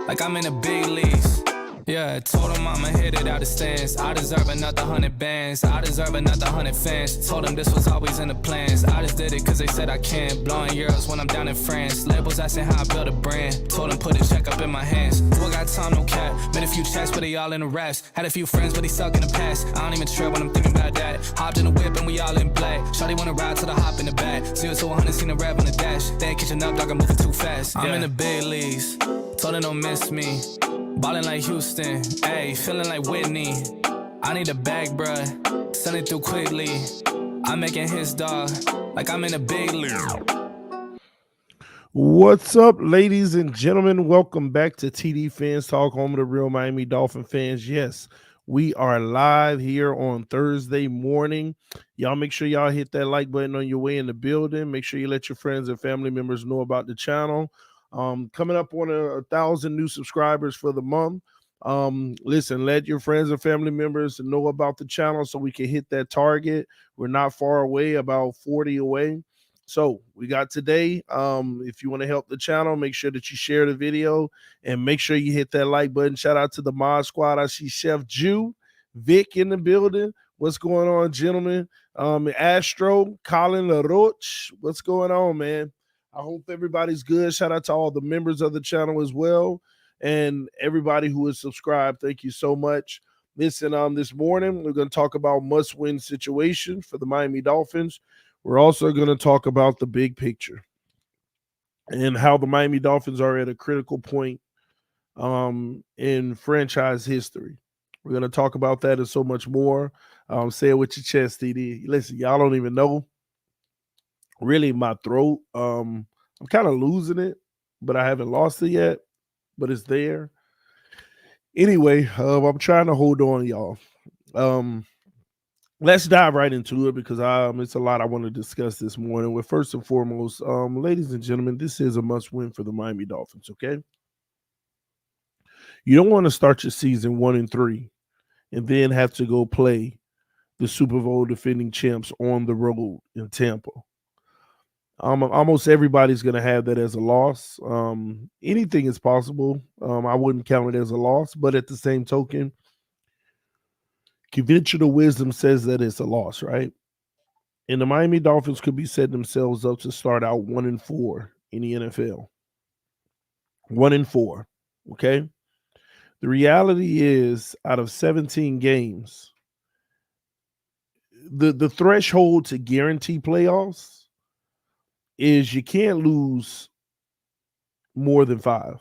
Like I'm in the big leagues. Yeah, told him I'ma hit it out of stands. I deserve another 100 bands. I deserve another 100 fans. Told them this was always in the plans. I just did it cause they said I can. Blowing euros when I'm down in France. Labels asking how I build a brand. Told them put a check up in my hands. Do I got time? No cap. Made a few checks, but they all in the raps. Had a few friends, but they suck in the past. I don't even trip when I'm thinking about that. Hopped in the whip and we all in black. Shawty wanna ride till I hop in the back. 0 to 100, seen a rap on the dash. They ain't catching up like I'm moving too fast. I'm in the big leagues. Told them don't miss me. Ballin' like Houston, ayy, feeling like Whitney. I need a bag, bruh, send it through quickly. I'm making his dog, like I'm in a big league. What's up, ladies and gentlemen? Welcome back to TDPHINSTALK, home of the real Miami Dolphin fans. Yes, we are live here on Thursday morning. Y'all make sure y'all hit that like button on your way in the building. Make sure you let your friends and family members know about the channel. Coming up on 1,000 new subscribers for the month. Listen, let your friends and family members know about the channel so we can hit that target. We're not far away, about 40 away. So we got today. If you want to help the channel, make sure that you share the video and make sure you hit that like button. Shout out to the mod squad. I see Chef Jew, Vic in the building. What's going on, gentlemen? Astro, Colin LaRoche. What's going on, man? I hope everybody's good. Shout out to all the members of the channel as well. And everybody who is subscribed. Thank you so much. Listen, this morning, we're going to talk about must-win situation for the Miami Dolphins. We're also going to talk about the big picture and how the Miami Dolphins are at a critical point in franchise history. We're going to talk about that and so much more. Say it with your chest, TD. Listen, y'all don't even know. Really, my throat, I'm kind of losing it, but I haven't lost it yet, but it's there. Anyway, I'm trying to hold on, y'all. Let's dive right into it because it's a lot I want to discuss this morning. Well, first and foremost, ladies and gentlemen, this is a must-win for the Miami Dolphins, okay? You don't want to start your season 1-3 and then have to go play the Super Bowl defending champs on the road in Tampa. Almost everybody's going to have that as a loss. Anything is possible. I wouldn't count it as a loss, but at the same token, conventional wisdom says that it's a loss, right? And the Miami Dolphins could be setting themselves up to start out 1-4 in the NFL. 1-4, okay? The reality is, out of 17 games, the threshold to guarantee playoffs is you can't lose more than 5.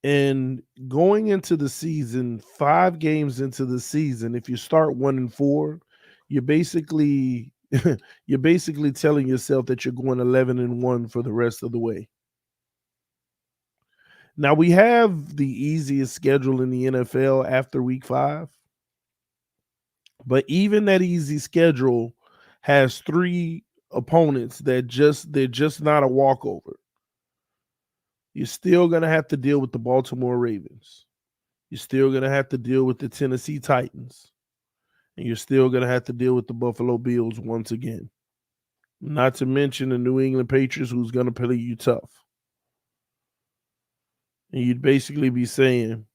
And going into the season, 5 games into the season, if you start 1-4, you're basically you're basically telling yourself that you're going 11-1 for the rest of the way. Now we have the easiest schedule in the NFL after week 5, but even that easy schedule has 3 opponents they're just not a walkover. You're still going to have to deal with the Baltimore Ravens. You're still going to have to deal with the Tennessee Titans. And you're still going to have to deal with the Buffalo Bills once again. Not to mention the New England Patriots, who's going to play you tough. And you'd basically be saying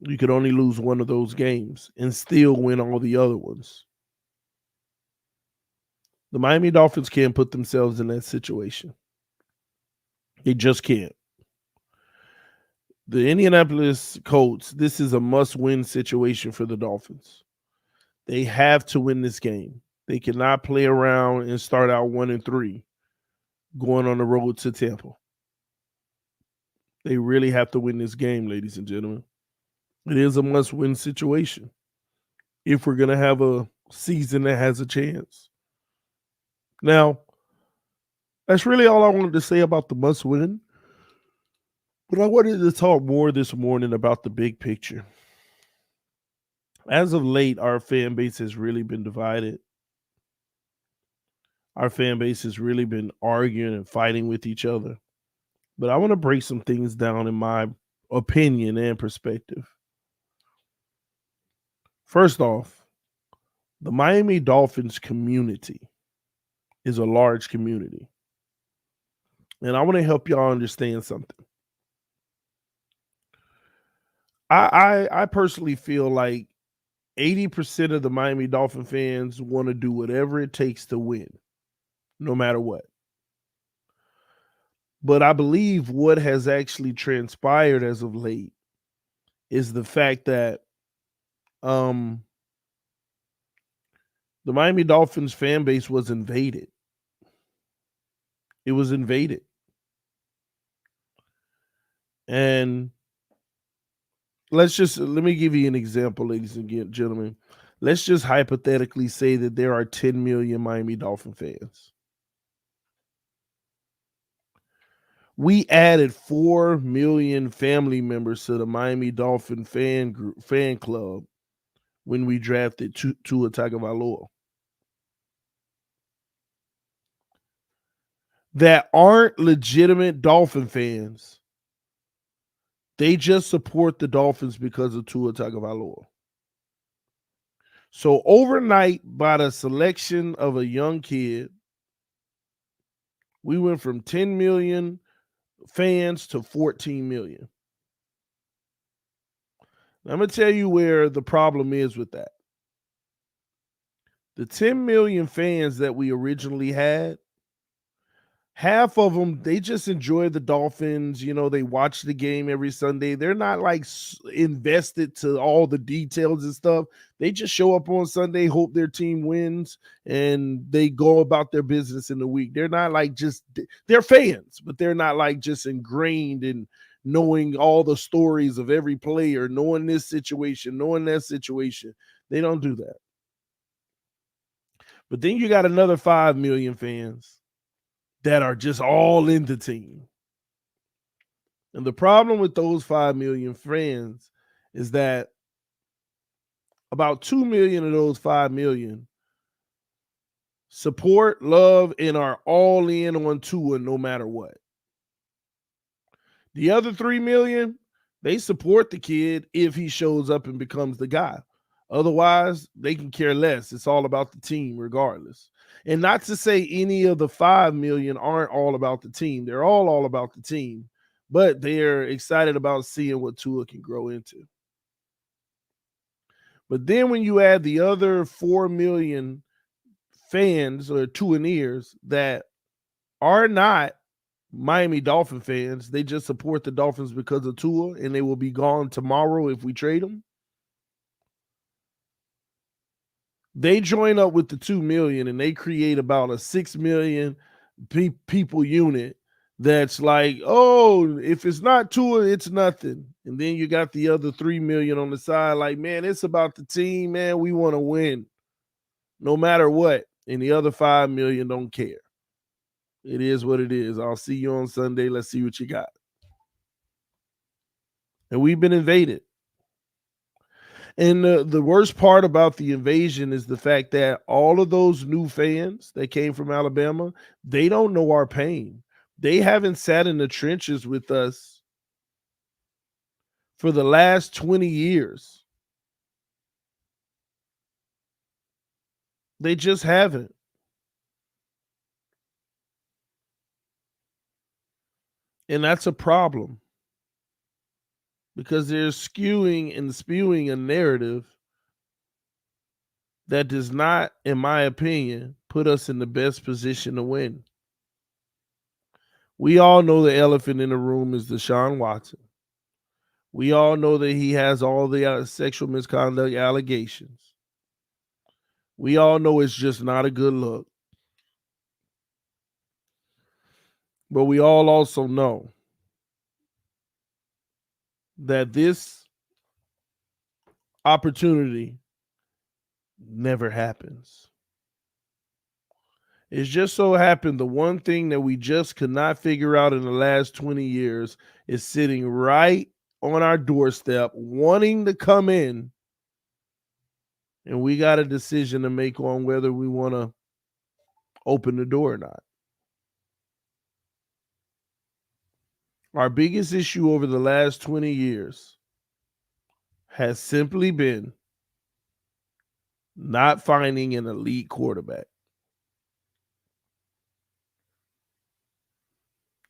you could only lose one of those games and still win all the other ones. The Miami Dolphins can't put themselves in that situation. They just can't. The Indianapolis Colts, this is a must-win situation for the Dolphins. They have to win this game. They cannot play around and start out 1-3 going on the road to Tampa. They really have to win this game, ladies and gentlemen. It is a must-win situation if we're going to have a season that has a chance. Now, that's really all I wanted to say about the must-win. But I wanted to talk more this morning about the big picture. As of late, our fan base has really been divided. Our fan base has really been arguing and fighting with each other. But I want to break some things down in my opinion and perspective. First off, the Miami Dolphins community is a large community. And I want to help y'all understand something. I personally feel like 80% of the Miami Dolphin fans want to do whatever it takes to win, no matter what. But I believe what has actually transpired as of late is the fact that the Miami Dolphins fan base was invaded. It was invaded. And let me give you an example, ladies and gentlemen. Let's just hypothetically say that there are 10 million Miami Dolphin fans. We added 4 million family members to the Miami Dolphin fan club when we drafted Tua Tagovailoa that aren't legitimate Dolphin fans. They just support the Dolphins because of Tua Tagovailoa. So overnight, by the selection of a young kid, we went from 10 million fans to 14 million. Now, I'm going to tell you where the problem is with that. The 10 million fans that we originally had, half of them, they just enjoy the Dolphins. You know, they watch the game every Sunday. They're not like invested to all the details and stuff. They just show up on Sunday, hope their team wins, and they go about their business in the week. They're not like they're fans, but they're not like just ingrained in knowing all the stories of every player, knowing this situation, knowing that situation. They don't do that. But then you got another 5 million fans that are just all in the team. And the problem with those 5 million fans is that about 2 million of those 5 million support, love, and are all in on Tua no matter what. The other 3 million, they support the kid if he shows up and becomes the guy. Otherwise, they can care less. It's all about the team regardless. And not to say any of the 5 million aren't all about the team. They're all about the team. But they're excited about seeing what Tua can grow into. But then when you add the other 4 million fans or Tuaneers that are not Miami Dolphin fans, they just support the Dolphins because of Tua, and they will be gone tomorrow if we trade them. They join up with the 2 million and they create about a 6 million people unit that's like, oh, if it's not Tua, it's nothing. And then you got the other 3 million on the side, like, man, it's about the team, man. We want to win no matter what. And the other 5 million don't care. It is what it is. I'll see you on Sunday. Let's see what you got. And we've been invaded. And the worst part about the invasion is the fact that all of those new fans that came from Alabama, they don't know our pain. They haven't sat in the trenches with us for the last 20 years. They just haven't. And that's a problem because they're skewing and spewing a narrative that does not, in my opinion, put us in the best position to win. We all know the elephant in the room is Deshaun Watson. We all know that he has all the sexual misconduct allegations. We all know it's just not a good look. But we all also know that this opportunity never happens. It's just so happened the one thing that we just could not figure out in the last 20 years is sitting right on our doorstep, wanting to come in, and we got a decision to make on whether we want to open the door or not. Our biggest issue over the last 20 years has simply been not finding an elite quarterback.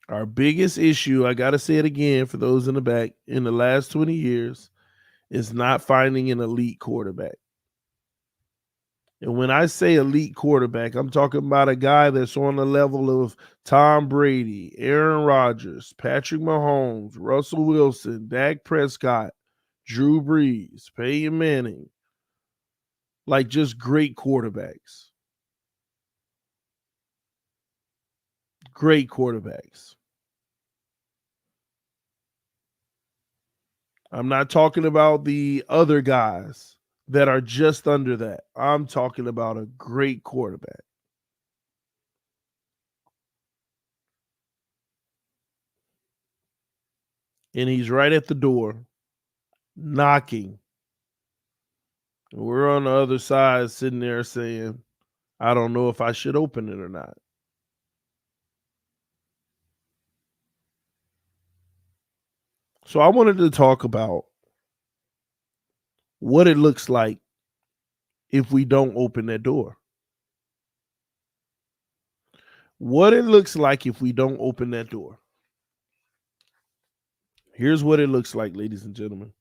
Our biggest issue, I got to say it again for those in the back, in the last 20 years is not finding an elite quarterback. And when I say elite quarterback, I'm talking about a guy that's on the level of Tom Brady, Aaron Rodgers, Patrick Mahomes, Russell Wilson, Dak Prescott, Drew Brees, Peyton Manning. Like just great quarterbacks. Great quarterbacks. I'm not talking about the other guys that are just under that. I'm talking about a great quarterback. And he's right at the door, knocking. We're on the other side sitting there saying, I don't know if I should open it or not. So I wanted to talk about what it looks like if we don't open that door. What it looks like if we don't open that door. Here's what it looks like, ladies and gentlemen.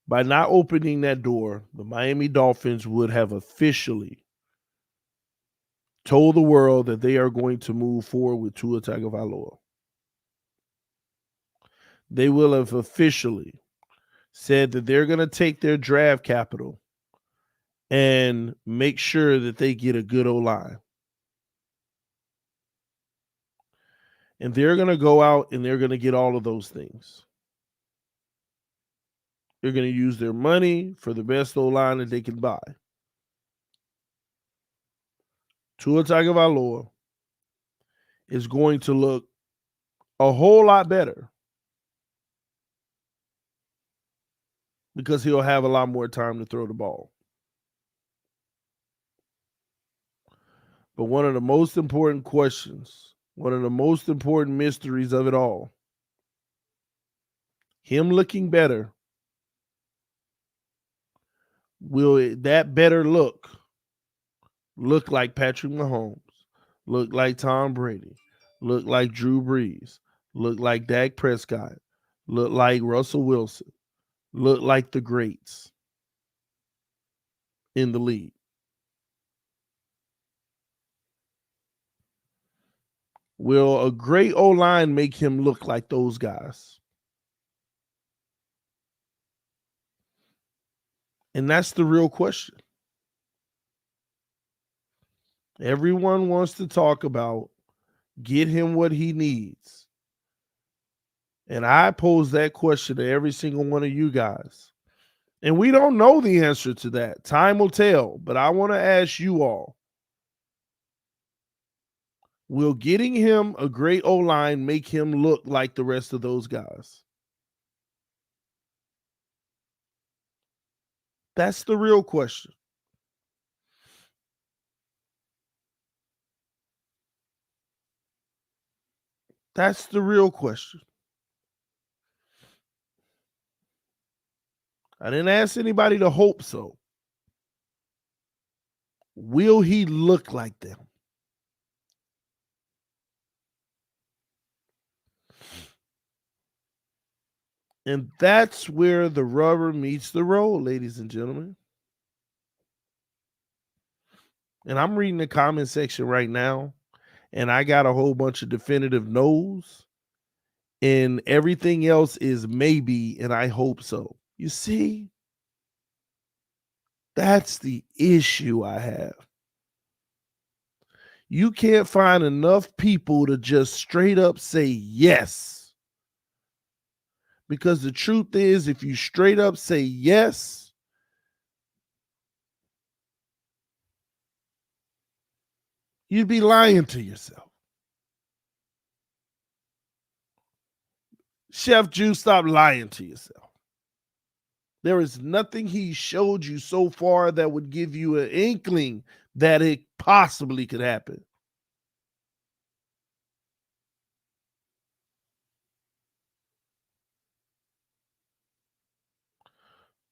By not opening that door, the Miami Dolphins would have officially told the world that they are going to move forward with Tua Tagovailoa. They will have officially said that they're going to take their draft capital and make sure that they get a good O-line. And they're going to go out and they're going to get all of those things. They're going to use their money for the best O-line that they can buy. Tua Tagovailoa is going to look a whole lot better because he'll have a lot more time to throw the ball. But one of the most important questions, one of the most important mysteries of it all, him looking better, will that better look like Patrick Mahomes, look like Tom Brady, look like Drew Brees, look like Dak Prescott, look like Russell Wilson, look like the greats in the league? Will a great O-line make him look like those guys? And that's the real question. Everyone wants to talk about get him what he needs. And I pose that question to every single one of you guys. And we don't know the answer to that. Time will tell. But I want to ask you all, will getting him a great O-line make him look like the rest of those guys? That's the real question. That's the real question. I didn't ask anybody to hope so. Will he look like them? And that's where the rubber meets the road, ladies and gentlemen. And I'm reading the comment section right now, and I got a whole bunch of definitive no's, and everything else is maybe, and I hope so. You see, that's the issue I have. You can't find enough people to just straight up say yes. Because the truth is, if you straight up say yes, you'd be lying to yourself. Chef Juice, stop lying to yourself. There is nothing he showed you so far that would give you an inkling that it possibly could happen.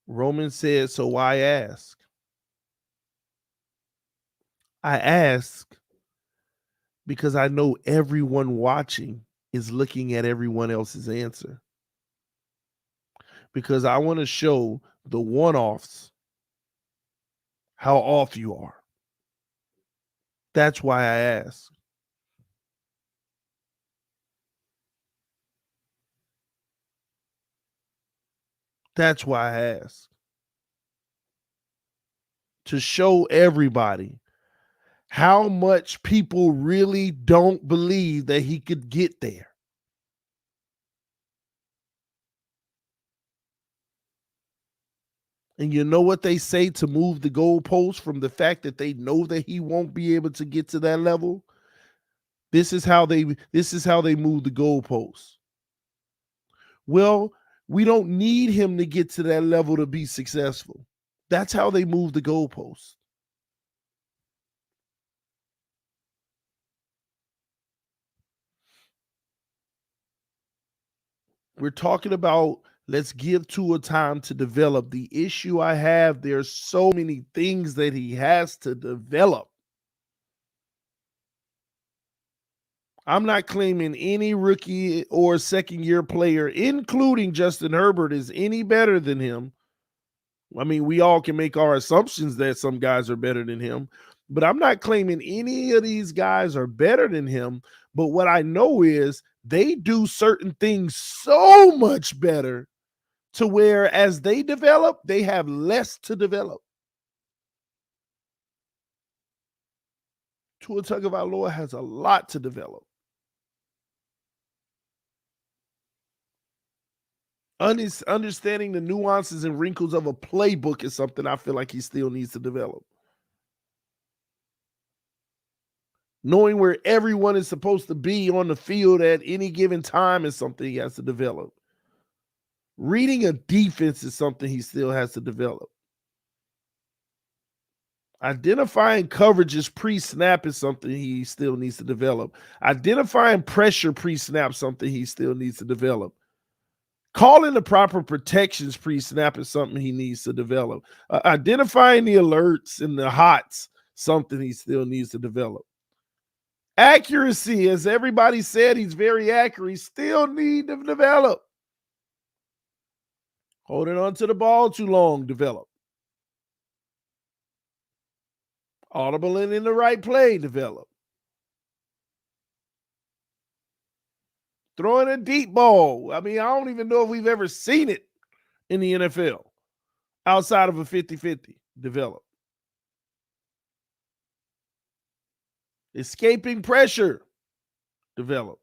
Roman said, so why ask? I ask because I know everyone watching is looking at everyone else's answer. Because I want to show the one-offs how off you are. That's why I ask. That's why I ask. To show everybody how much people really don't believe that he could get there. And you know what they say to move the goalpost from the fact that they know that he won't be able to get to that level? This is how they move the goalposts. Well, we don't need him to get to that level to be successful. That's how they move the goalposts. We're talking about let's give Tua time to develop. The issue I have, there's so many things that he has to develop. I'm not claiming any rookie or second year player, including Justin Herbert, is any better than him. I mean, we all can make our assumptions that some guys are better than him, but I'm not claiming any of these guys are better than him. But what I know is they do certain things so much better to where as they develop, they have less to develop. Tua Tagovailoa has a lot to develop. Understanding the nuances and wrinkles of a playbook is something I feel like he still needs to develop. Knowing where everyone is supposed to be on the field at any given time is something he has to develop. Reading a defense is something he still has to develop. Identifying coverages pre-snap is something he still needs to develop. Identifying pressure pre-snap, something he still needs to develop. Calling the proper protections pre-snap is something he needs to develop. Identifying the alerts and the hots, something he still needs to develop. Accuracy, as everybody said, he's very accurate. He still need to develop. Holding on to the ball too long, develop. Audible and in the right play, develop. Throwing a deep ball. I mean, I don't even know if we've ever seen it in the NFL outside of a 50-50, develop. Escaping pressure. develop.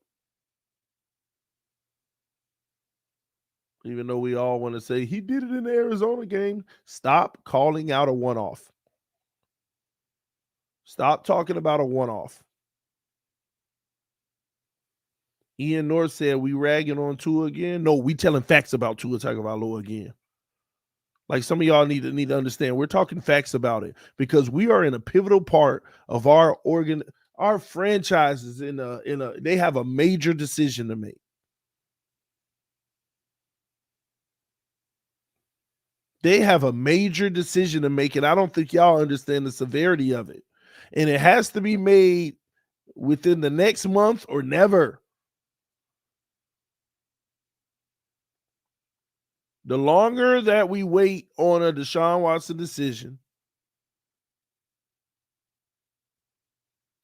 Even though we all want to say he did it in the Arizona game, stop calling out a one-off. Stop talking about a one-off. Ian North said, we ragging on Tua again? No, we telling facts about Tua Tagovailoa again. Like some of y'all need to understand, we're talking facts about it because we are in a pivotal part of our franchises they have a major decision to make. They have a major decision to make, and I don't think y'all understand the severity of it. And it has to be made within the next month or never. The longer that we wait on a Deshaun Watson decision,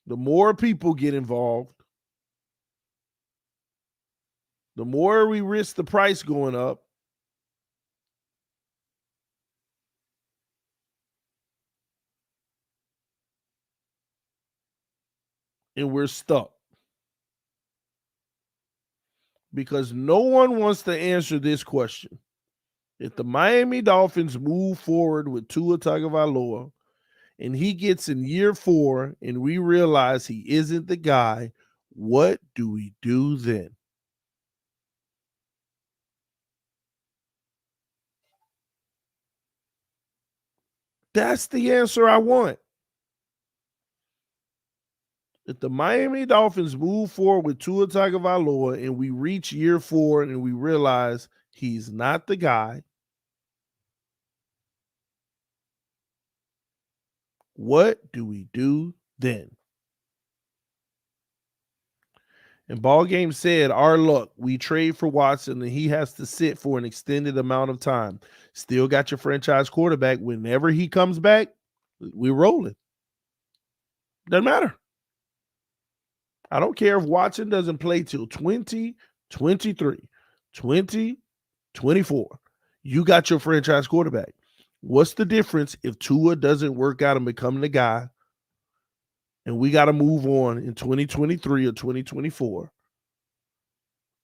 the more people get involved, the more we risk the price going up. And we're stuck. Because no one wants to answer this question. If the Miami Dolphins move forward with Tua Tagovailoa and he gets in year 4 and we realize he isn't the guy, what do we do then? That's the answer I want. If the Miami Dolphins move forward with Tua Tagovailoa and we reach year 4 and we realize he's not the guy, what do we do then? And Ball Game said, our luck, we trade for Watson and he has to sit for an extended amount of time. Still got your franchise quarterback. Whenever he comes back, we're rolling. Doesn't matter. I don't care if Watson doesn't play till 2023, 2024. You got your franchise quarterback. What's the difference if Tua doesn't work out and become the guy and we got to move on in 2023 or 2024?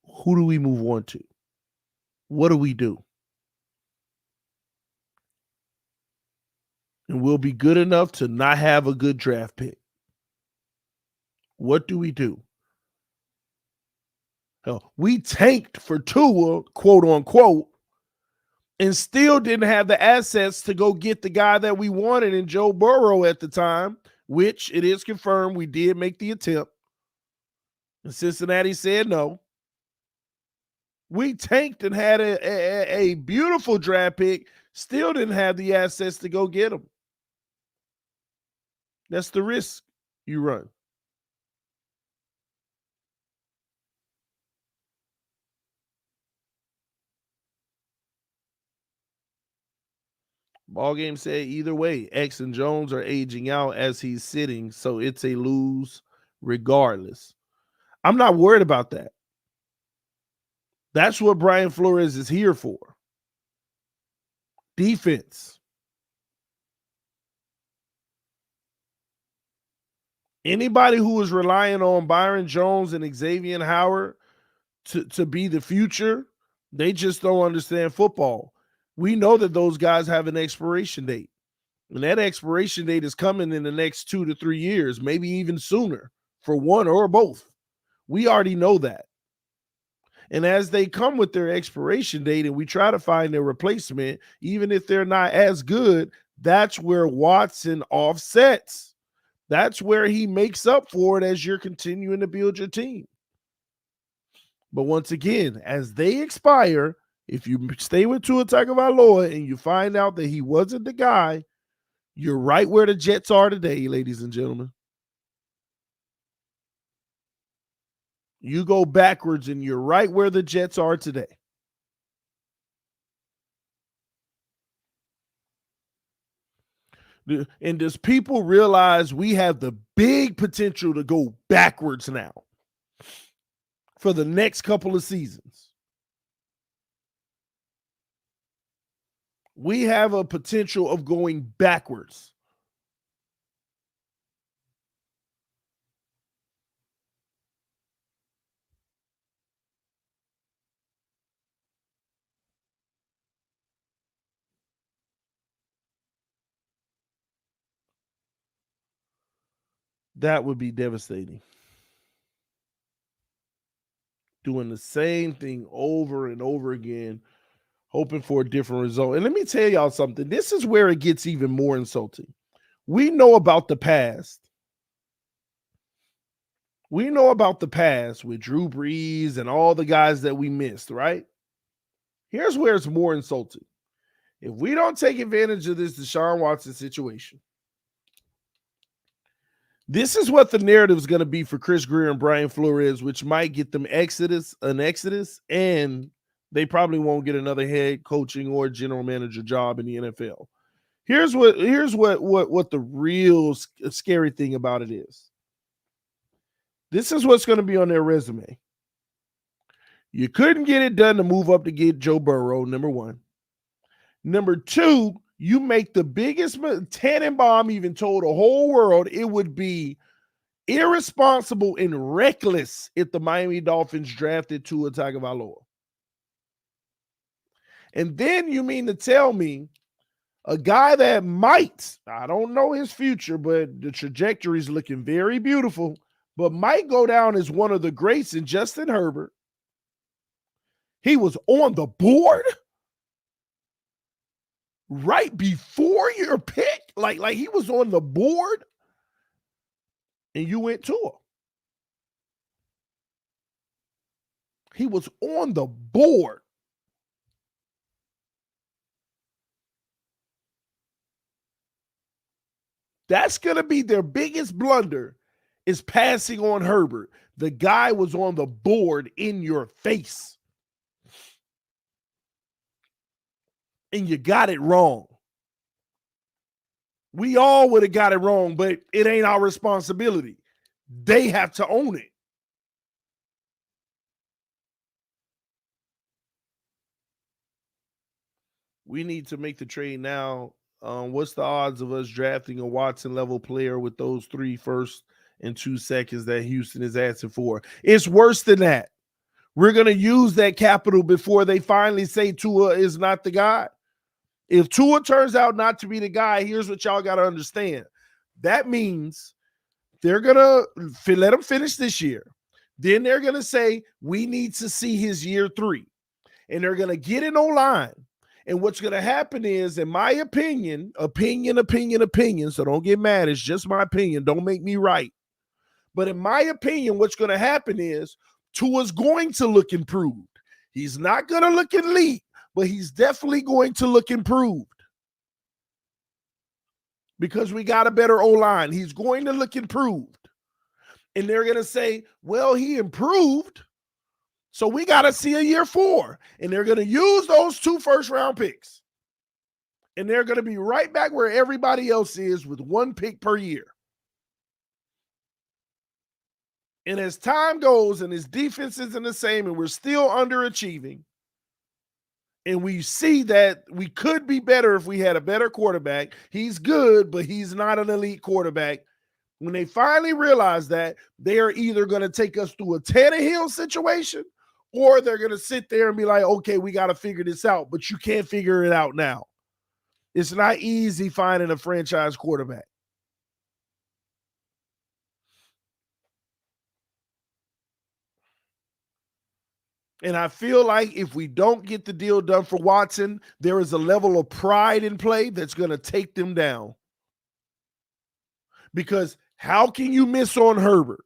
Who do we move on to? What do we do? And we'll be good enough to not have a good draft pick. What do we do? Hell, we tanked for Tua, quote unquote, and still didn't have the assets to go get the guy that we wanted in Joe Burrow at the time, which it is confirmed we did make the attempt. And Cincinnati said no. We tanked and had a beautiful draft pick, still didn't have the assets to go get him. That's the risk you run. Ball Game said either way, X and Jones are aging out as he's sitting, so it's a lose regardless. I'm not worried about that. That's what Brian Flores is here for. Defense. Anybody who is relying on Byron Jones and Xavier Howard to be the future, they just don't understand football. We know that those guys have an expiration date. And that expiration date is coming in the next 2 to 3 years, maybe even sooner for one or both. We already know that. And as they come with their expiration date and we try to find their replacement, even if they're not as good, that's where Watson offsets. That's where he makes up for it as you're continuing to build your team. But once again, as they expire, if you stay with Tua Tagovailoa and you find out that he wasn't the guy, you're right where the Jets are today, ladies and gentlemen. You go backwards and you're right where the Jets are today. And does people realize we have the big potential to go backwards now for the next couple of seasons? We have a potential of going backwards. That would be devastating. Doing the same thing over and over again, hoping for a different result. And let me tell y'all something. This is where it gets even more insulting. We know about the past. We know about the past with Drew Brees and all the guys that we missed, right? Here's where it's more insulting. If we don't take advantage of this Deshaun Watson situation, this is what the narrative is going to be for Chris Greer and Brian Flores, which might get them an exodus, and they probably won't get another head coaching or general manager job in the NFL. Here's what the real scary thing about it is. This is what's going to be on their resume. You couldn't get it done to move up to get Joe Burrow, number one. Number two, you make the biggest. Tannenbaum even told the whole world it would be irresponsible and reckless if the Miami Dolphins drafted Tua Tagovailoa. And then you mean to tell me a guy that might, I don't know his future, but the trajectory is looking very beautiful, but might go down as one of the greats in Justin Herbert. He was on the board right before your pick. Like he was on the board and you went to him. He was on the board. That's going to be their biggest blunder, is passing on Herbert. The guy was on the board in your face. And you got it wrong. We all would have got it wrong, but it ain't our responsibility. They have to own it. We need to make the trade now. What's the odds of us drafting a Watson level player with those 3 firsts and 2 seconds that Houston is asking for? It's worse than that. We're going to use that capital before they finally say Tua is not the guy. If Tua turns out not to be the guy, here's what y'all got to understand. That means they're going to let him finish this year. Then they're going to say, we need to see his year 3. And they're going to get an O-line. And what's going to happen is, in my opinion, so don't get mad. It's just my opinion. Don't make me right. But in my opinion, what's going to happen is Tua's going to look improved. He's not going to look elite, but he's definitely going to look improved because we got a better O-line. He's going to look improved. And they're going to say, well, he improved, so we got to see a year 4. And they're going to use those 2 first-round picks. And they're going to be right back where everybody else is with 1 pick per year. And as time goes and his defense isn't the same and we're still underachieving, and we see that we could be better if we had a better quarterback. He's good, but he's not an elite quarterback. When they finally realize that, they are either going to take us through a Tannehill situation, or they're going to sit there and be like, okay, we got to figure this out, but you can't figure it out now. It's not easy finding a franchise quarterback. And I feel like if we don't get the deal done for Watson, there is a level of pride in play that's going to take them down. Because how can you miss on Herbert?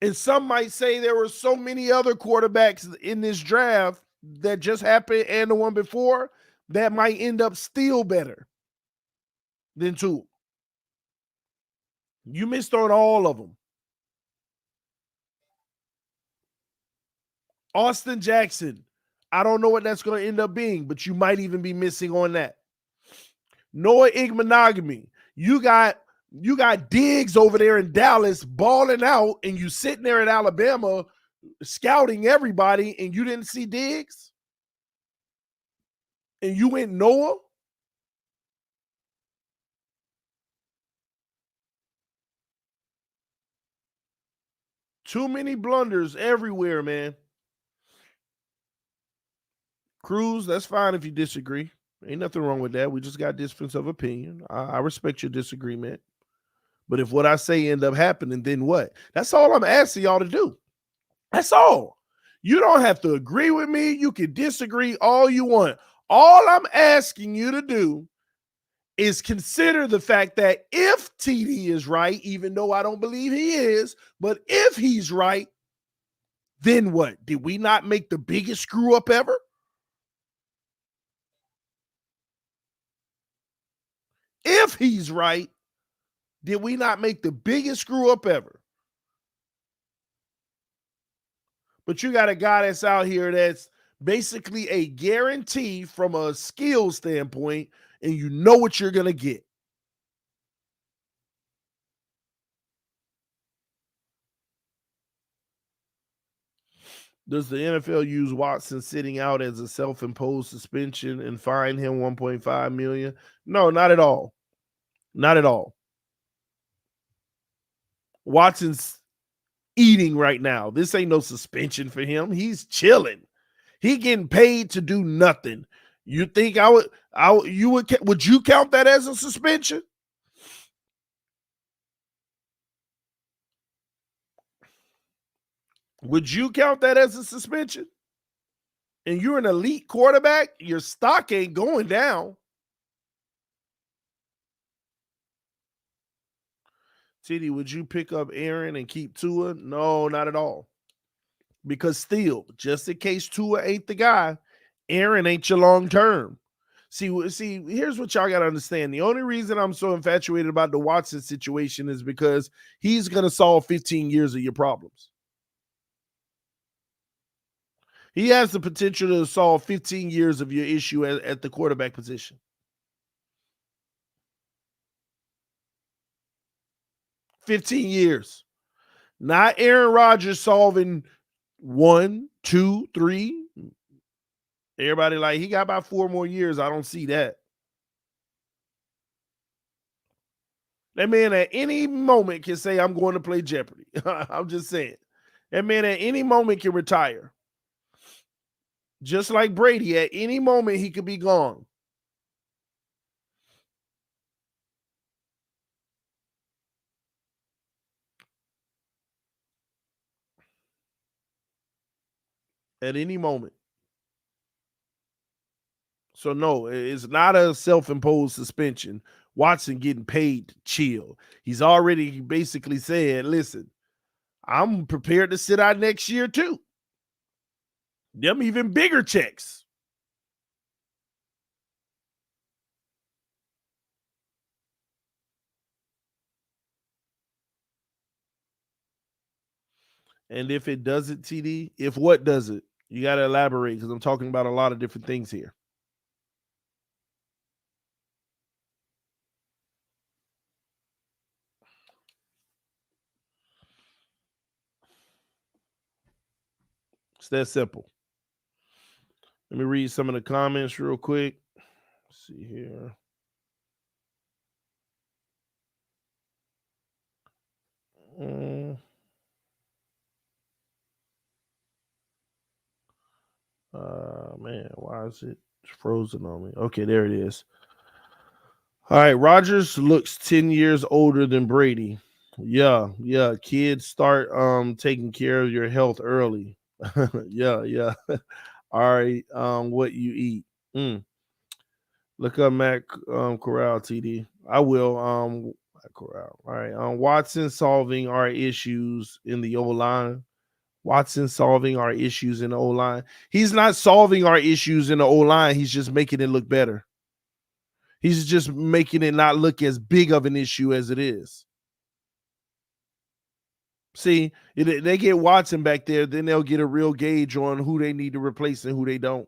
And some might say there were so many other quarterbacks in this draft that just happened and the one before that might end up still better than Tua. You missed on all of them. Austin Jackson, I don't know what that's going to end up being, but you might even be missing on that. Noah Igbenogany, you got Diggs over there in Dallas balling out, and you sitting there at Alabama scouting everybody, and you didn't see Diggs? And you went Noah? Too many blunders everywhere, man. Cruz, that's fine if you disagree. Ain't nothing wrong with that. We just got difference of opinion. I respect your disagreement. But if what I say end up happening, then what? That's all I'm asking y'all to do. That's all. You don't have to agree with me. You can disagree all you want. All I'm asking you to do is consider the fact that if TD is right, even though I don't believe he is, but if he's right, then what? Did we not make the biggest screw up ever? If he's right, did we not make the biggest screw up ever? But you got a guy that's out here that's basically a guarantee from a skill standpoint, and you know what you're going to get. Does the NFL use Watson sitting out as a self-imposed suspension and fine him $1.5 million? No, not at all. Not at all. Watson's eating right now. This ain't no suspension for him. He's chilling. He getting paid to do nothing. You think would you count that as a suspension? Would you count that as a suspension? And you're an elite quarterback, your stock ain't going down. TD, would you pick up Aaron and keep Tua? No, not at all. Because still, just in case Tua ain't the guy, Aaron ain't your long term. See, here's what y'all got to understand. The only reason I'm so infatuated about the Watson situation is because he's going to solve 15 years of your problems. He has the potential to solve 15 years of your issue at the quarterback position. 15 years. Not Aaron Rodgers solving 1, 2, 3. Everybody like, he got about 4 more years. I don't see that. That man at any moment can say, I'm going to play Jeopardy. I'm just saying. That man at any moment can retire. Just like Brady, at any moment he could be gone. At any moment. So no, it's not a self-imposed suspension. Watson getting paid to chill. He's already basically said, listen, I'm prepared to sit out next year too. Them even bigger checks. And if it doesn't, TD, if what does it? You got to elaborate because I'm talking about a lot of different things here. It's that simple. Let me read some of the comments real quick. Let's see here. Man, why is it frozen on me? Okay, there it is. All right, Rodgers looks 10 years older than Brady. Yeah. Kids start taking care of your health early. yeah. All right, what you eat. Look up Matt Corral, TD. I will. Corral. All right. Watson solving our issues in the O-line. Watson solving our issues in the O-line. He's not solving our issues in the O-line. He's just making it look better. He's just making it not look as big of an issue as it is. See, they get Watson back there, then they'll get a real gauge on who they need to replace and who they don't.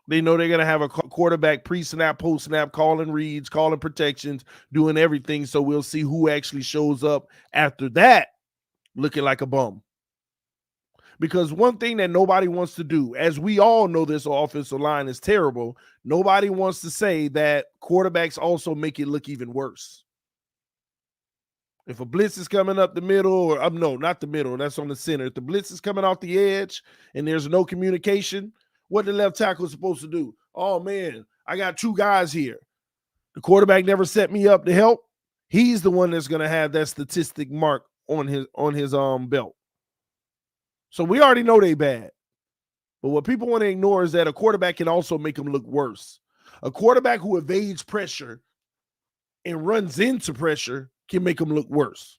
They know they're going to have a quarterback pre-snap, post-snap, calling reads, calling protections, doing everything. So we'll see who actually shows up after that looking like a bum. Because one thing that nobody wants to do, as we all know this offensive line is terrible, nobody wants to say that quarterbacks also make it look even worse. If a blitz is coming up the middle, or no, not the middle, that's on the center. If the blitz is coming off the edge and there's no communication, what the left tackle is supposed to do? oh man, I got two guys here. The quarterback never set me up to help. He's the one that's going to have that statistic mark on his belt. So we already know they bad. But what people want to ignore is that a quarterback can also make them look worse. A quarterback who evades pressure and runs into pressure can make them look worse.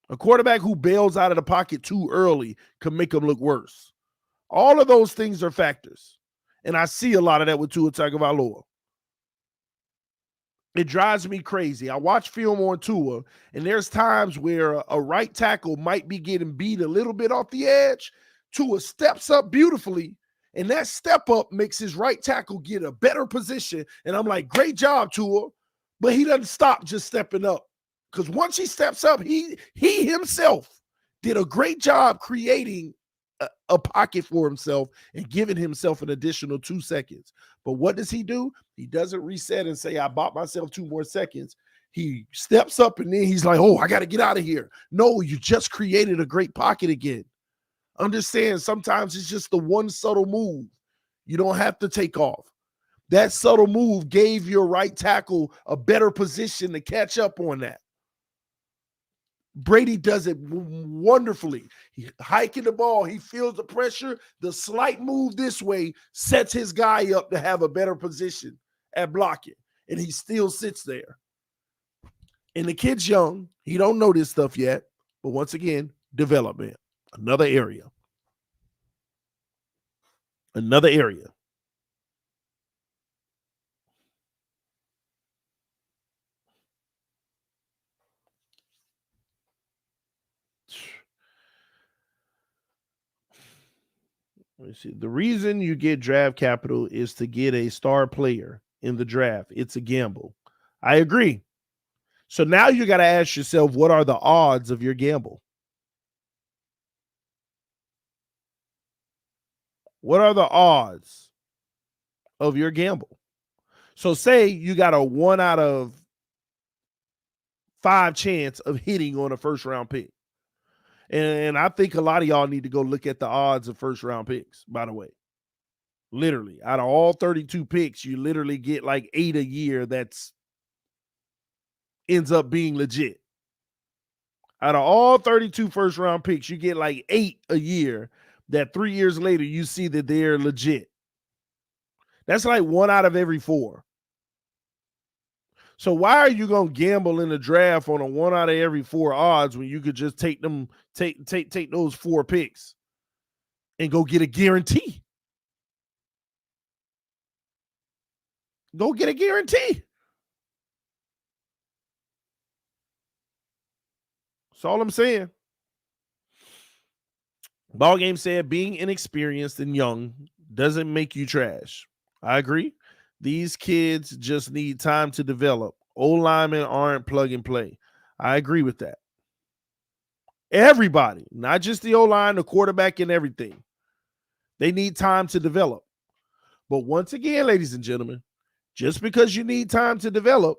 A quarterback who bails out of the pocket too early can make them look worse. All of those things are factors. And I see a lot of that with Tua Tagovailoa. It drives me crazy. I watch film on Tua, and there's times where a right tackle might be getting beat a little bit off the edge. Tua steps up beautifully, and that step up makes his right tackle get a better position. And I'm like, great job, Tua. But he doesn't stop just stepping up. Because once he steps up, he himself did a great job creating a pocket for himself and giving himself an additional 2 seconds. But what does he do? He doesn't reset and say, I bought myself 2 more seconds. He steps up and then he's like, oh, I got to get out of here. No, you just created a great pocket again. Understand, sometimes it's just the one subtle move. You don't have to take off. That subtle move gave your right tackle a better position to catch up on that. Brady does it wonderfully. He hiking the ball. He feels the pressure. The slight move this way sets his guy up to have a better position at blocking. And he still sits there. And the kid's young. He don't know this stuff yet. But once again, development. Another area. Another area. Let me see. The reason you get draft capital is to get a star player in the draft. It's a gamble. I agree. So now you got to ask yourself, what are the odds of your gamble? What are the odds of your gamble? So say you got a 1 out of 5 chance of hitting on a first round pick. And I think a lot of y'all need to go look at the odds of first round picks, by the way. Literally, out of all 32 picks, you literally get like 8 a year that's ends up being legit. Out of all 32 first round picks, you get like 8 a year that 3 years later you see that they're legit. That's like 1 out of every 4. So why are you going to gamble in the draft on a 1 out of every 4 odds when you could just take those 4 picks and go get a guarantee? Go get a guarantee. That's all I'm saying. Ball game said being inexperienced and young doesn't make you trash. I agree. These kids just need time to develop. Old linemen aren't plug and play. I agree with that. Everybody, not just the O-line, the quarterback, and everything. They need time to develop. But once again, ladies and gentlemen, just because you need time to develop,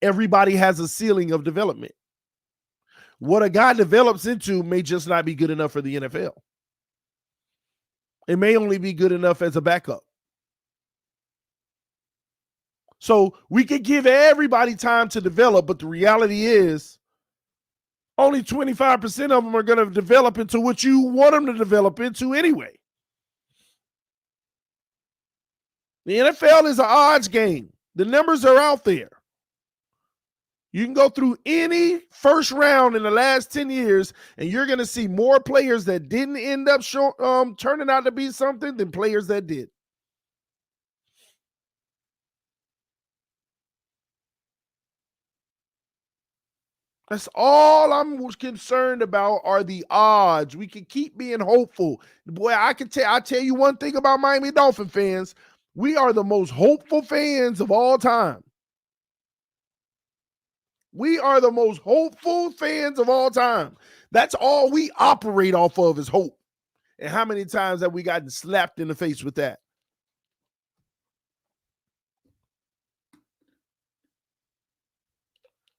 everybody has a ceiling of development. What a guy develops into may just not be good enough for the NFL. It may only be good enough as a backup. So we could give everybody time to develop, but the reality is only 25% of them are going to develop into what you want them to develop into anyway. The NFL is an odds game. The numbers are out there. You can go through any first round in the last 10 years, and you're going to see more players that didn't end up turning out to be something than players that did. That's all I'm concerned about are the odds. We can keep being hopeful. Boy, I tell you one thing about Miami Dolphin fans. We are the most hopeful fans of all time. We are the most hopeful fans of all time. That's all we operate off of is hope. And how many times have we gotten slapped in the face with that?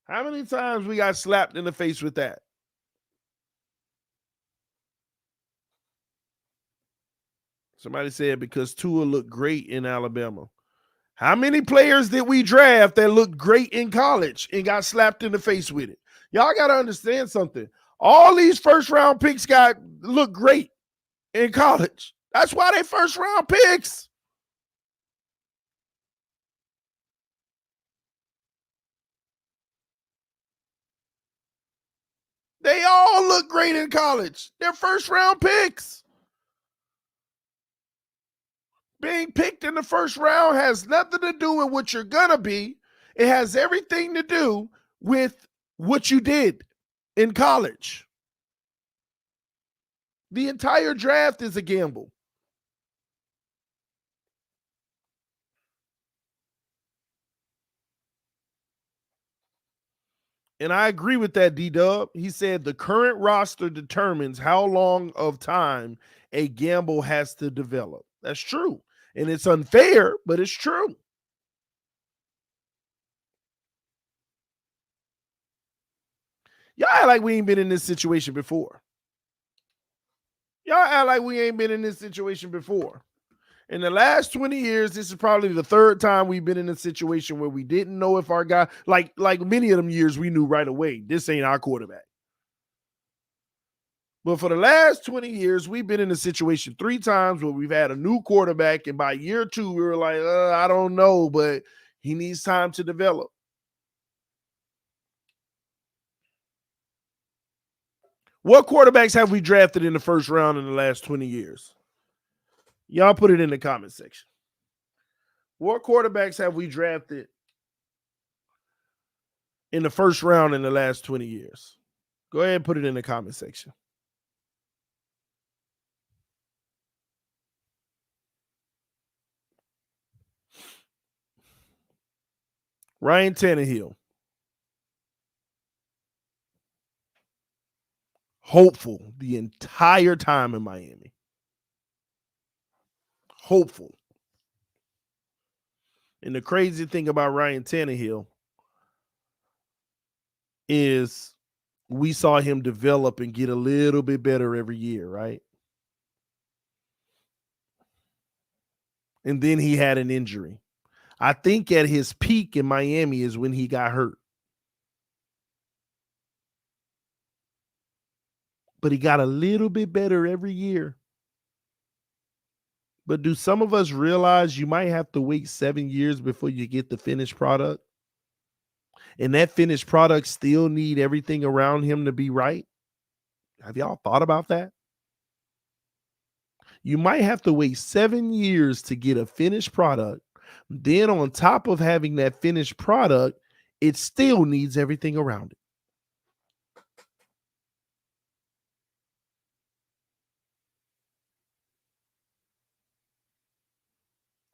How many times we got slapped in the face with that? Somebody said because Tua looked great in Alabama. How many players did we draft that looked great in college and got slapped in the face with it? Y'all got to understand something. All these first-round picks look great in college. That's why they first-round picks. They all look great in college. They're first-round picks. Being picked in the first round has nothing to do with what you're going to be. It has everything to do with what you did in college. The entire draft is a gamble. And I agree with that, D-Dub. He said the current roster determines how long of time a gamble has to develop. That's true. And it's unfair, but it's true. Y'all act like we ain't been in this situation before. Y'all act like we ain't been in this situation before. In the last 20 years, this is probably the third time we've been in a situation where we didn't know if our guy, like many of them years, we knew right away, this ain't our quarterback. But for the last 20 years, we've been in a situation 3 times where we've had a new quarterback, and by year 2, we were like, I don't know, but he needs time to develop. What quarterbacks have we drafted in the first round in the last 20 years? Y'all put it in the comment section. What quarterbacks have we drafted in the first round in the last 20 years? Go ahead and put it in the comment section. Ryan Tannehill. Hopeful the entire time in Miami. Hopeful. And the crazy thing about Ryan Tannehill is we saw him develop and get a little bit better every year, right? And then he had an injury. I think at his peak in Miami is when he got hurt. But he got a little bit better every year. But do some of us realize you might have to wait 7 years before you get the finished product? And that finished product still need everything around him to be right? Have y'all thought about that? You might have to wait 7 years to get a finished product. Then on top of having that finished product, it still needs everything around it.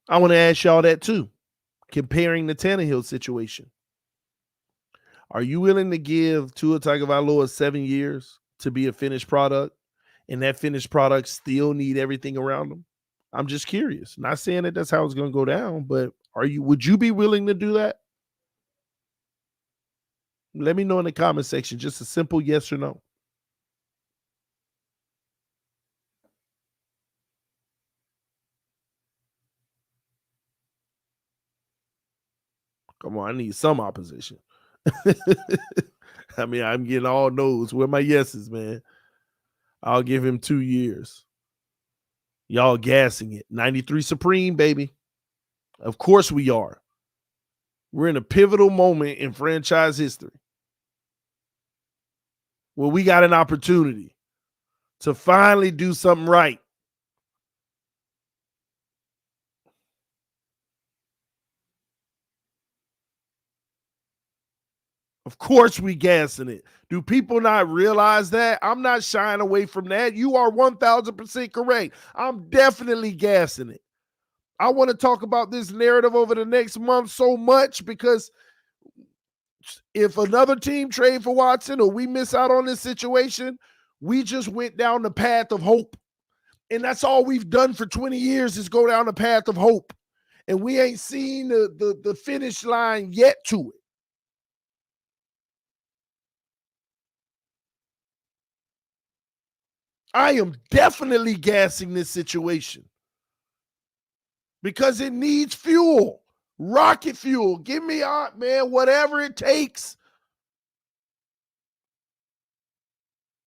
I want to ask y'all that too, comparing the Tannehill situation. Are you willing to give Tua Tagovailoa 7 years to be a finished product, and that finished product still need everything around them? I'm just curious. Not saying that that's how it's going to go down, but would you be willing to do that? Let me know in the comment section. Just a simple yes or no. Come on, I need some opposition. I mean, I'm getting all no's. Where my yeses, man? I'll give him 2 years. Y'all gassing it. 93 Supreme, baby. Of course we are. We're in a pivotal moment in franchise history where we got an opportunity to finally do something right. Of course we gassing it. Do people not realize that? I'm not shying away from that. You are 1,000% correct. I'm definitely gassing it. I want to talk about this narrative over the next month so much because if another team trade for Watson or we miss out on this situation, we just went down the path of hope. And that's all we've done for 20 years is go down the path of hope. And we ain't seen the finish line yet to it. I am definitely gassing this situation. because it needs fuel, rocket fuel. Give me out, man, whatever it takes.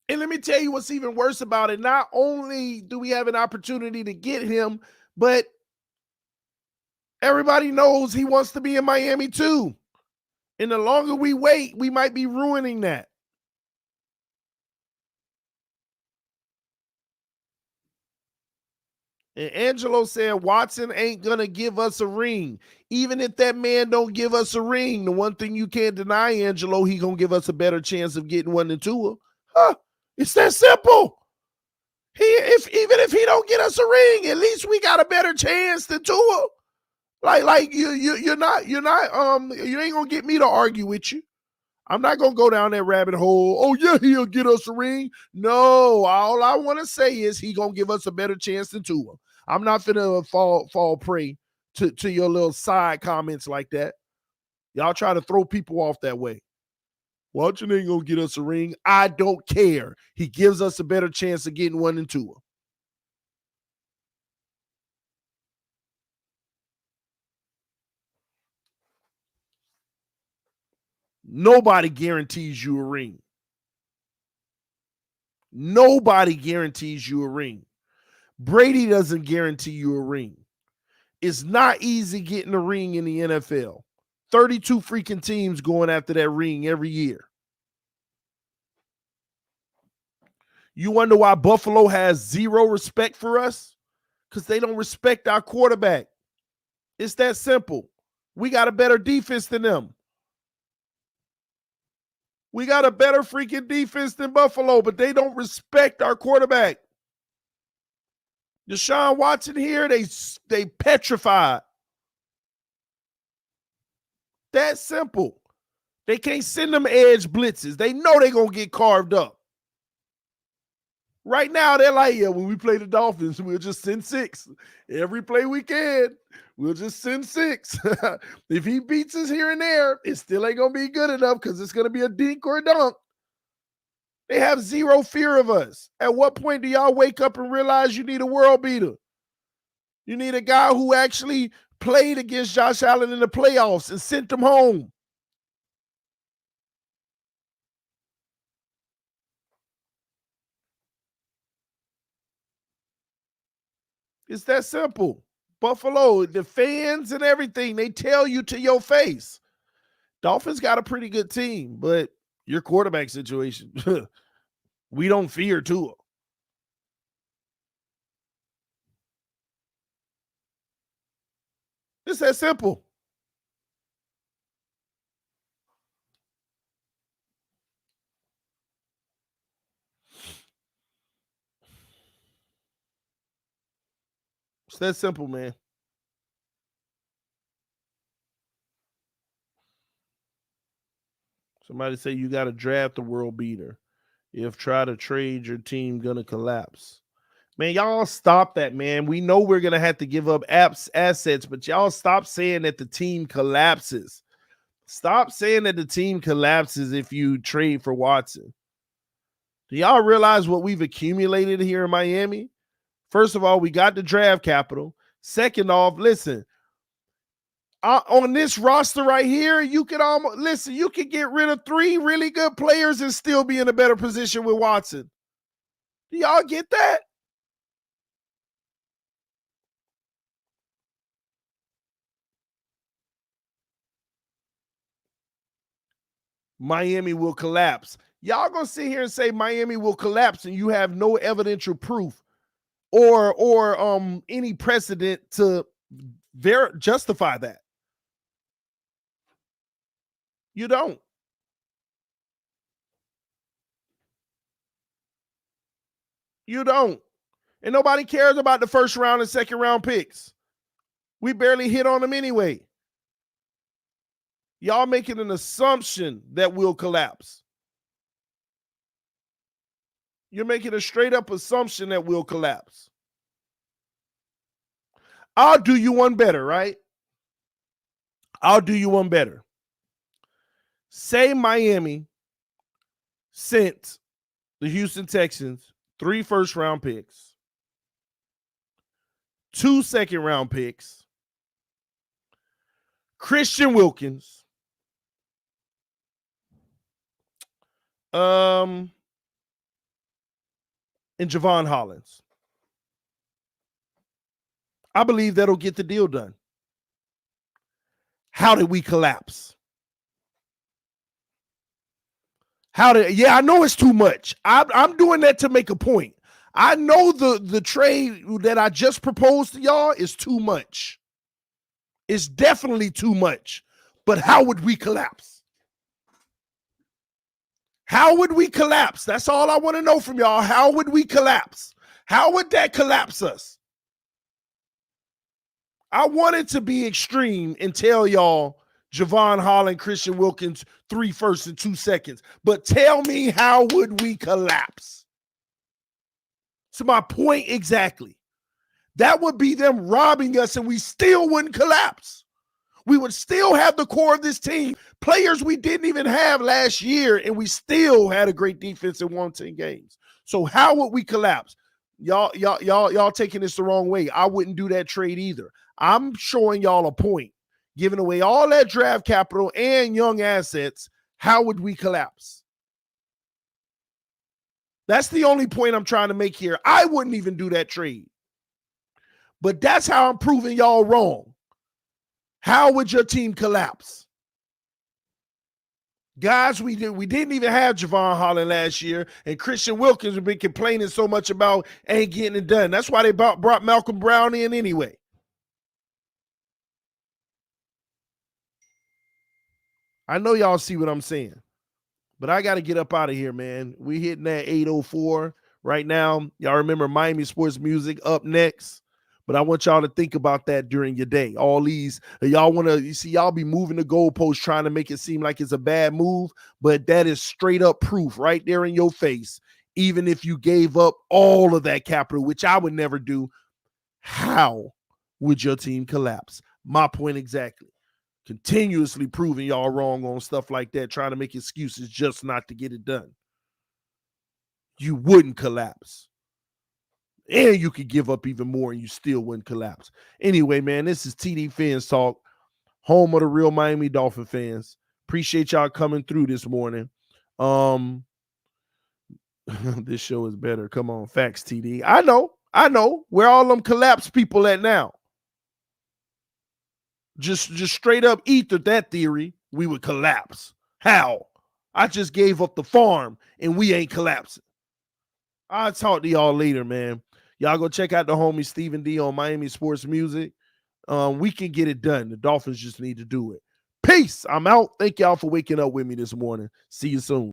And let me tell you what's even worse about it. Not only do we have an opportunity to get him, but everybody knows he wants to be in Miami too. And the longer we wait, we might be ruining that. And Angelo said Watson ain't going to give us a ring. Even if that man don't give us a ring, the one thing you can't deny, Angelo, he going to give us a better chance of getting one than Tua. Huh? It's that simple. Even if he don't get us a ring, at least we got a better chance than Tua. You're not you ain't gonna get me to argue with you. I'm not gonna go down that rabbit hole. Oh yeah, he'll get us a ring. No, all I want to say is he gonna give us a better chance than Tua. I'm not finna fall prey to your little side comments like that. Y'all try to throw people off that way. Watson ain't gonna get us a ring. I don't care. He gives us a better chance of getting one than Tua. Nobody guarantees you a ring. Nobody guarantees you a ring. Brady doesn't guarantee you a ring. It's not easy getting a ring in the NFL. 32 freaking teams going after that ring every year. You wonder why Buffalo has zero respect for us? Because they don't respect our quarterback. It's that simple. We got a better defense than them. We got a better freaking defense than Buffalo, but they don't respect our quarterback. Deshaun Watson here, they petrified. That simple. They can't send them edge blitzes. They know they're going to get carved up. Right now, they're like, yeah, when we play the Dolphins, we'll just send 6. Every play we can, we'll just send 6. If he beats us here and there, it still ain't going to be good enough because it's going to be a dink or a dunk. They have zero fear of us. At what point do y'all wake up and realize you need a world beater? You need a guy who actually played against Josh Allen in the playoffs and sent them home. It's that simple. Buffalo, the fans and everything, they tell you to your face. Dolphins got a pretty good team, but your quarterback situation, we don't fear Tua. It's that simple. It's that simple, man. Somebody say you got to draft the world beater. If try to trade, your team gonna collapse. Man, y'all stop that, man. We know we're gonna have to give up assets, but y'all stop saying that the team collapses. Stop saying that the team collapses if you trade for Watson. Do y'all realize what we've accumulated here in Miami? First of all, we got the draft capital. Second off, listen, on this roster right here, you could almost listen. You could get rid of 3 really good players and still be in a better position with Watson. Do y'all get that? Miami will collapse. Y'all gonna sit here and say Miami will collapse, and you have no evidential proof or any precedent to justify that. You don't. You don't. And nobody cares about the first round and second round picks. We barely hit on them anyway. Y'all making an assumption that we'll collapse. You're making a straight up assumption that we'll collapse. I'll do you one better, right? I'll do you one better. Say Miami sent the Houston Texans 3 first round picks, 2 second-round picks, Christian Wilkins, and Javon Hollins. I believe that'll get the deal done. How did we collapse? I know it's too much. I'm doing that to make a point. I know the trade that I just proposed to y'all is too much. It's definitely too much. But how would we collapse? How would we collapse? That's all I want to know from y'all. How would we collapse? How would that collapse us? I wanted to be extreme and tell y'all Javon Holland, Christian Wilkins, 3 firsts and 2 seconds. But tell me, how would we collapse? To my point exactly. That would be them robbing us and we still wouldn't collapse. We would still have the core of this team. Players we didn't even have last year, and we still had a great defense and won 10 games. So how would we collapse? Y'all taking this the wrong way. I wouldn't do that trade either. I'm showing y'all a point. Giving away all that draft capital and young assets, how would we collapse? That's the only point I'm trying to make here. I wouldn't even do that trade. But that's how I'm proving y'all wrong. How would your team collapse? Guys, we didn't even have Javon Holland last year, and Christian Wilkins have been complaining so much about ain't getting it done. That's why they brought Malcolm Brown in anyway. I know y'all see what I'm saying, but I got to get up out of here, man. We hitting that 8:04 right now. Y'all remember Miami Sports Music up next, but I want y'all to think about that during your day. All these, y'all want to, you see, y'all be moving the goalposts trying to make it seem like it's a bad move, but that is straight up proof right there in your face. Even if you gave up all of that capital, which I would never do, how would your team collapse? My point exactly. Continuously proving y'all wrong on stuff like that, trying to make excuses just not to get it done. You wouldn't collapse. And you could give up even more and you still wouldn't collapse. Anyway, man, this is TD Fins Talk, home of the real Miami Dolphin fans. Appreciate y'all coming through this morning. This show is better. Come on, facts, TD. I know. Where all them collapse people at now? Just straight up ether that theory, we would collapse. How? I just gave up the farm and we ain't collapsing. I'll talk to y'all later, man. Y'all go check out the homie Stephen D on Miami Sports Music. We can get it done. The Dolphins just need to do it. Peace. I'm out. Thank y'all for waking up with me this morning. See you soon.